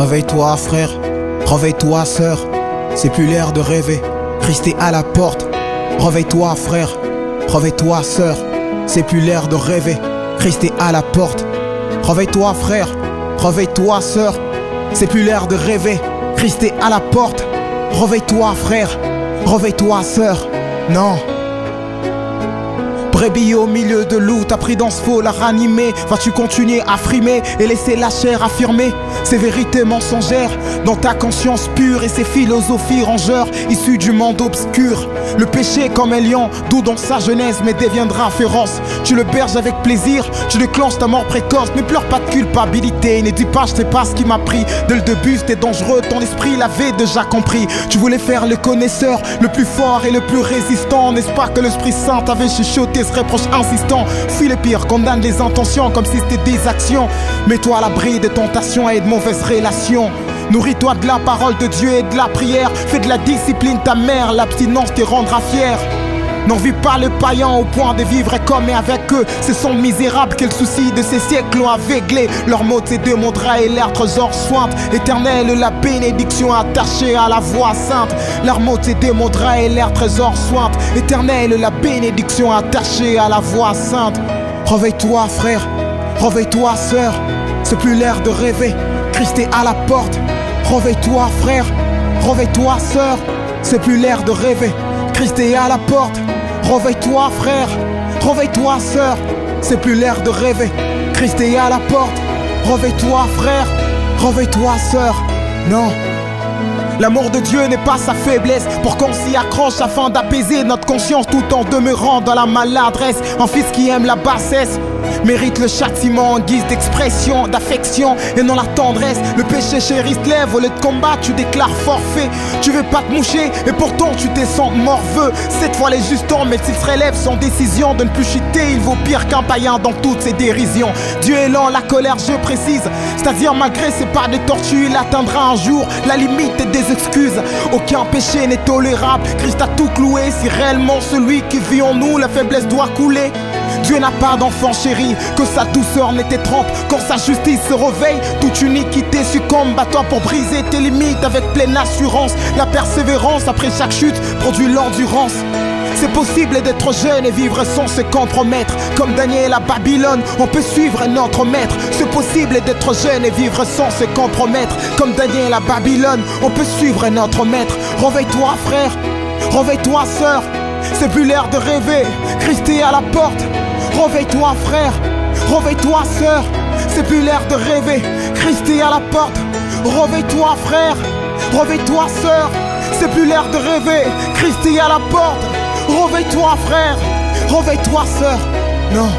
Réveille-toi frère, réveille-toi sœur, c'est plus l'heure de rêver, Christ est à la porte. Réveille-toi frère, réveille-toi sœur, c'est plus l'heure de rêver, Christ est à la porte. Réveille-toi frère, réveille-toi sœur, c'est plus l'heure de rêver, Christ est à la porte. Réveille-toi frère, réveille-toi sœur, non. Brebis au milieu de loup, ta prudence faut la ranimer. Vas-tu continuer à frimer et laisser la chair affirmer ces vérités mensongères dans ta conscience pure et ces philosophies rongeurs issues du monde obscur? Le péché comme un lion, doux dans sa jeunesse mais deviendra féroce. Tu le berges avec plaisir, tu déclenches ta mort précoce. Ne pleure pas de culpabilité, ne dis pas je sais pas ce qui m'a pris. Dès le début c'était dangereux, ton esprit l'avait déjà compris. Tu voulais faire le connaisseur, le plus fort et le plus résistant. N'est-ce pas que l'Esprit Saint t'avait chuchoté ce reproche insistant? Fuis les pires, condamne les intentions comme si c'était des actions. Mets-toi à l'abri des tentations et de mauvaises relations. Nourris-toi de la parole de Dieu et de la prière. Fais de la discipline ta mère, l'abstinence te rendra fier. N'en vis pas le païen au point de vivre comme et avec eux. Ce sont misérables que le souci de ces siècles ont aveuglé. Leur mot c'est de montrer et l'air trésor sointe. Éternelle la bénédiction attachée à la voix sainte. Leur mot c'est de montrer et l'air trésor sointe. Éternelle la bénédiction attachée à la voix sainte. Réveille-toi frère, réveille-toi sœur, c'est plus l'heure de rêver, Christ est à la porte. Réveille-toi frère, réveille-toi sœur, c'est plus l'heure de rêver, Christ est à la porte. Réveille-toi frère, réveille-toi sœur, c'est plus l'heure de rêver, Christ est à la porte. Réveille-toi frère, réveille-toi sœur, non. L'amour de Dieu n'est pas sa faiblesse, pour qu'on s'y accroche afin d'apaiser notre conscience tout en demeurant dans la maladresse. Un fils qui aime la bassesse mérite le châtiment en guise d'expression, d'affection et non la tendresse. Le péché chéri se lève, au lieu de combat tu déclares forfait. Tu veux pas te moucher et pourtant tu te sens morveux. Cette fois les justes mais s'il se relève sans décision de ne plus chuter, il vaut pire qu'un païen dans toutes ses dérisions. Dieu est lent, la colère je précise, c'est-à-dire malgré ses pas de tortue, il atteindra un jour la limite des excuses. Aucun péché n'est tolérable, Christ a tout cloué. Si réellement celui qui vit en nous, la faiblesse doit couler. Dieu n'a pas d'enfant chéri, que sa douceur n'était trompe. Quand sa justice se réveille, toute iniquité succombe. Bats-toi pour briser tes limites avec pleine assurance. La persévérance après chaque chute produit l'endurance. C'est possible d'être jeune et vivre sans se compromettre. Comme Daniel à Babylone, on peut suivre notre maître. C'est possible d'être jeune et vivre sans se compromettre. Comme Daniel à Babylone, on peut suivre notre maître. Réveille-toi frère, réveille-toi sœur, c'est plus l'heure de rêver, Christ est à la porte. Réveille-toi frère, réveille-toi sœur, c'est plus l'heure de rêver, Christ est à la porte. Réveille-toi frère, réveille-toi sœur, c'est plus l'heure de rêver, Christ est à la porte. Réveille-toi frère, réveille-toi sœur, non.